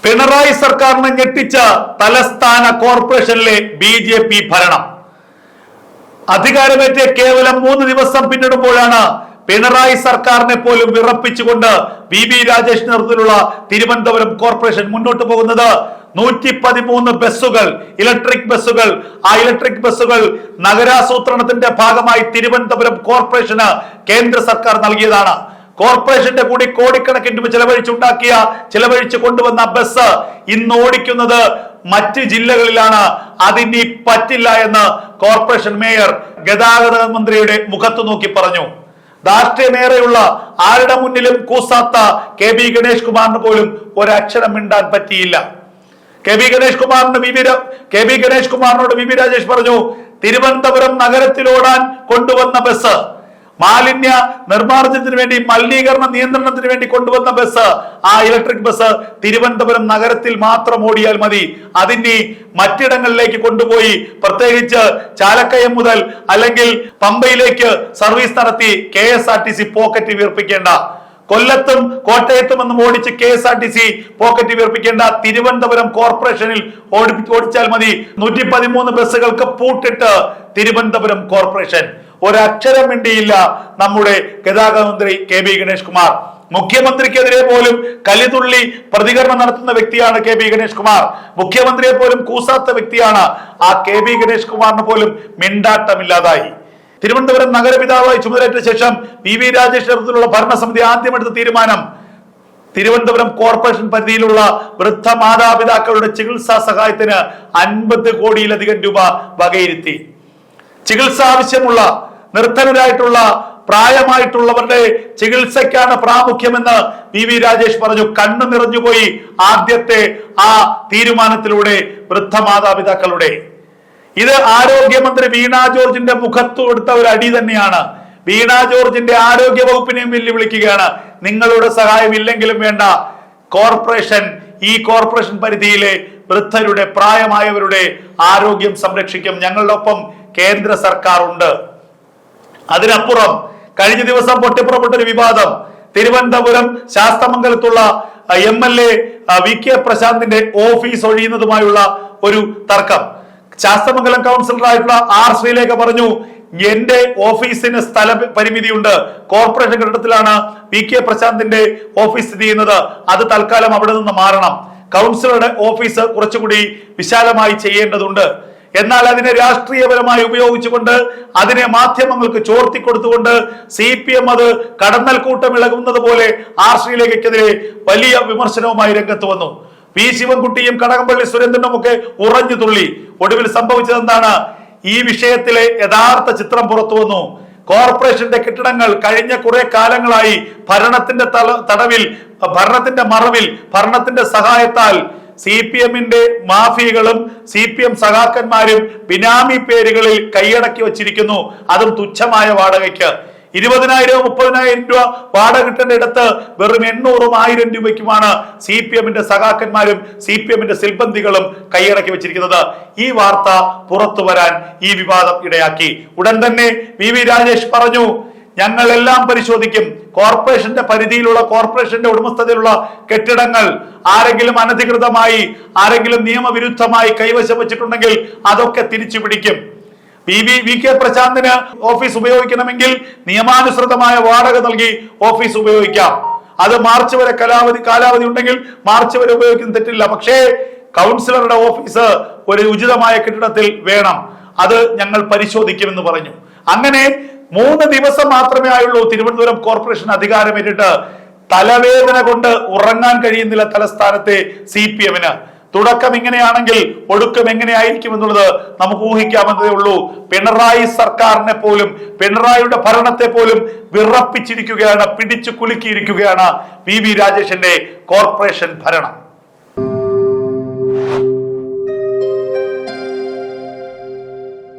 പിണറായി സർക്കാരിനെ ഞെട്ടിച്ച തലസ്ഥാന കോർപ്പറേഷനിലെ BJP ഭരണം. അധികാരമേറ്റ കേവലം 3 ദിവസം പിന്നിടുമ്പോഴാണ് പിണറായി സർക്കാരിനെ പോലും വിറപ്പിച്ചുകൊണ്ട് VV രാജേഷ് നേതൃത്വത്തിലുള്ള തിരുവനന്തപുരം കോർപ്പറേഷൻ മുന്നോട്ട് പോകുന്നത്. 113 ബസ്സുകൾ, ഇലക്ട്രിക് ബസ്സുകൾ. ആ ഇലക്ട്രിക് ബസ്സുകൾ നഗരാസൂത്രണത്തിന്റെ ഭാഗമായി തിരുവനന്തപുരം കോർപ്പറേഷന് കേന്ദ്ര സർക്കാർ നൽകിയതാണ്. കോർപ്പറേഷന്റെ കൂടി കോടിക്കണക്കിന് രൂപ ചെലവഴിച്ചു കൊണ്ടുവന്ന ബസ് ഇന്ന് ഓടിക്കുന്നത് മറ്റ് ജില്ലകളിലാണ്. അതിനി പറ്റില്ല എന്ന് കോർപ്പറേഷൻ മേയർ ഗതാഗത മന്ത്രിയുടെ മുഖത്ത് നോക്കി പറഞ്ഞു. രാഷ്ട്രീയമേറെയുള്ള ആരുടെ മുന്നിലും കൂസാത്ത KB ഗണേഷ് കുമാറിന് പോലും ഒരക്ഷരം മിണ്ടാൻ പറ്റിയില്ല. KB ഗണേഷ് കുമാറിനോട് VV രാജേഷ് പറഞ്ഞു, തിരുവനന്തപുരം നഗരത്തിലോടാൻ കൊണ്ടുവന്ന ബസ്, മാലിന്യ നിർമ്മാർജ്ജനത്തിന് വേണ്ടി, മലിനീകരണ നിയന്ത്രണത്തിന് വേണ്ടി കൊണ്ടുവന്ന ബസ്, ആ ഇലക്ട്രിക് ബസ് തിരുവനന്തപുരം നഗരത്തിൽ മാത്രം ഓടിയാൽ മതി. അതിന് മറ്റിടങ്ങളിലേക്ക് കൊണ്ടുപോയി, പ്രത്യേകിച്ച് ചാലക്കയം മുതൽ അല്ലെങ്കിൽ പമ്പയിലേക്ക് സർവീസ് നടത്തി KSRTC പോക്കറ്റ് വീർപ്പിക്കേണ്ട, കൊല്ലത്തും കോട്ടയത്തും എന്നും ഓടിച്ച് KSRTC പോക്കറ്റ് വീർപ്പിക്കേണ്ട തിരുവനന്തപുരം കോർപ്പറേഷനിൽ ഓടിച്ചാൽ മതി. 113 ബസ്സുകൾക്ക് പൂട്ടിട്ട് തിരുവനന്തപുരം കോർപ്പറേഷൻ. ഒരക്ഷരം മിണ്ടിയില്ല നമ്മുടെ ഗതാഗത മന്ത്രി KB ഗണേഷ് കുമാർ. മുഖ്യമന്ത്രിക്കെതിരെ പോലും കലിതുള്ളി പ്രതികരണം നടത്തുന്ന വ്യക്തിയാണ് KB ഗണേഷ് കുമാർ. മുഖ്യമന്ത്രിയെ പോലും കൂസാത്ത വ്യക്തിയാണ്. ആ KB ഗണേഷ് കുമാറിന് പോലും മിണ്ടാട്ടമില്ലാതായി. തിരുവനന്തപുരം നഗരപിതാവായി ചുമതലയേറ്റ ശേഷം VV രാജേഷ് നേതൃത്വത്തിലുള്ള ഭരണസമിതി ആദ്യമെടുത്ത തീരുമാനം തിരുവനന്തപുരം കോർപ്പറേഷൻ പരിധിയിലുള്ള വൃദ്ധ മാതാപിതാക്കളുടെ ചികിത്സാ സഹായത്തിന് 50 കോടിയിലധികം രൂപ വകയിരുത്തി. ചികിത്സ ആവശ്യമുള്ള നിർധനരായിട്ടുള്ള പ്രായമായിട്ടുള്ളവരുടെ ചികിത്സയ്ക്കാണ് പ്രാമുഖ്യമെന്ന് VV രാജേഷ് പറഞ്ഞു. കണ്ണു നിറഞ്ഞുപോയി ആദ്യത്തെ ആ തീരുമാനത്തിലൂടെ വൃദ്ധ മാതാപിതാക്കളുടെ. ഇത് ആരോഗ്യമന്ത്രി വീണ ജോർജിന്റെ മുഖത്ത് കൊടുത്ത ഒരു അടി തന്നെയാണ്. വീണ ജോർജിന്റെ ആരോഗ്യ വകുപ്പിനെയും വെല്ലുവിളിക്കുകയാണ്. നിങ്ങളുടെ സഹായം ഇല്ലെങ്കിലും വേണ്ട, ഈ കോർപ്പറേഷൻ പരിധിയിലെ വൃദ്ധരുടെ, പ്രായമായവരുടെ ആരോഗ്യം സംരക്ഷിക്കും, ഞങ്ങളുടെ ഒപ്പം കേന്ദ്ര സർക്കാർ ഉണ്ട്. അതിനപ്പുറം കഴിഞ്ഞ ദിവസം പൊട്ടിപ്പുറപ്പെട്ടൊരു വിവാദം, തിരുവനന്തപുരം ശാസ്തമംഗലത്തുള്ള MLA VK പ്രശാന്തിന്റെ ഓഫീസ് ഒഴിയുന്നതുമായുള്ള ഒരു തർക്കം. ശാസ്തമംഗലം കൗൺസിലറായിട്ടുള്ള R ശ്രീലേഖ പറഞ്ഞു, എന്റെ ഓഫീസിന് സ്ഥല പരിമിതിയുണ്ട്, കോർപ്പറേഷൻ കെട്ടിടത്തിലാണ് VK പ്രശാന്തിന്റെ ഓഫീസ് സ്ഥിതി ചെയ്യുന്നത്, അത് തൽക്കാലം അവിടെ നിന്ന് മാറണം, കൗൺസിലറുടെ ഓഫീസ് കുറച്ചുകൂടി വിശാലമായി ചെയ്യേണ്ടതുണ്ട്. എന്നാൽ അതിനെ രാഷ്ട്രീയപരമായി ഉപയോഗിച്ചുകൊണ്ട്, അതിനെ മാധ്യമങ്ങൾക്ക് ചോർത്തിക്കൊടുത്തുകൊണ്ട് CPM അത് കടന്നൽ കൂട്ടം ഇളകുന്നത് പോലെ R ശ്രീലേഖയ്ക്കെതിരെ വലിയ വിമർശനവുമായി രംഗത്ത് വന്നു. P ശിവൻകുട്ടിയും കടകംപള്ളി സുരേന്ദ്രനും ഒക്കെ ഉറഞ്ഞു തുള്ളി. ഒടുവിൽ സംഭവിച്ചത് എന്താണ്? ഈ വിഷയത്തിലെ യഥാർത്ഥ ചിത്രം പുറത്തു വന്നു. കോർപ്പറേഷന്റെ കെട്ടിടങ്ങൾ കഴിഞ്ഞ കുറെ കാലങ്ങളായി ഭരണത്തിന്റെ മറവിൽ, ഭരണത്തിന്റെ സഹായത്താൽ CPMന്റെ മാഫിയകളും CPM സഖാക്കന്മാരും ബിനാമി പേരുകളിൽ കൈയടക്കി വച്ചിരിക്കുന്നു. അതും തുച്ഛമായ വാടകയ്ക്ക്. 20,000 30,000 രൂപ വാടക കിട്ടേണ്ട ഇടത്ത് വെറും 800,000 രൂപയ്ക്കുമാണ് CPMന്റെ സഖാക്കന്മാരും CPMന്റെ സിൽബന്ധികളും കൈയടക്കി വെച്ചിരിക്കുന്നത്. ഈ വാർത്ത പുറത്തു വരാൻ ഈ വിവാദം ഇടയാക്കി. ഉടൻ തന്നെ VV രാജേഷ് പറഞ്ഞു, ഞങ്ങളെല്ലാം പരിശോധിക്കും. കോർപ്പറേഷന്റെ പരിധിയിലുള്ള, കോർപ്പറേഷന്റെ ഉടമസ്ഥതയിലുള്ള കെട്ടിടങ്ങൾ ആരെങ്കിലും അനധികൃതമായി, ആരെങ്കിലും നിയമവിരുദ്ധമായി കൈവശം വെച്ചിട്ടുണ്ടെങ്കിൽ അതൊക്കെ തിരിച്ചു പിടിക്കും. VK പ്രശാന്തിന് ഓഫീസ് ഉപയോഗിക്കണമെങ്കിൽ നിയമാനുസൃതമായ വാടക നൽകി ഓഫീസ് ഉപയോഗിക്കാം. അത് മാർച്ച് വരെ കാലാവധി ഉണ്ടെങ്കിൽ മാർച്ച് വരെ ഉപയോഗിക്കുന്ന തെറ്റില്ല. പക്ഷേ കൗൺസിലറുടെ ഓഫീസ് ഒരു ഉചിതമായ കെട്ടിടത്തിൽ വേണം, അത് ഞങ്ങൾ പരിശോധിക്കുമെന്ന് പറഞ്ഞു. അങ്ങനെ 3 ദിവസം മാത്രമേ ആയുള്ളൂ തിരുവനന്തപുരം കോർപ്പറേഷൻ അധികാരമേറ്റിട്ട്. തലവേദന കൊണ്ട് ഉറങ്ങാൻ കഴിയുന്നില്ല തലസ്ഥാനത്തെ CPMന്. തുടക്കം ഇങ്ങനെയാണെങ്കിൽ ഒടുക്കം എങ്ങനെയായിരിക്കും എന്നുള്ളത് നമുക്ക് ഊഹിക്കാമെന്നതേ ഉള്ളൂ. പിണറായി സർക്കാരിനെ പോലും, പിണറായിയുടെ ഭരണത്തെ പോലും വിറപ്പിച്ചിരിക്കുകയാണ്, പിടിച്ചു കുലുക്കിയിരിക്കുകയാണ് VV രാജേഷിന്റെ കോർപ്പറേഷൻ ഭരണം.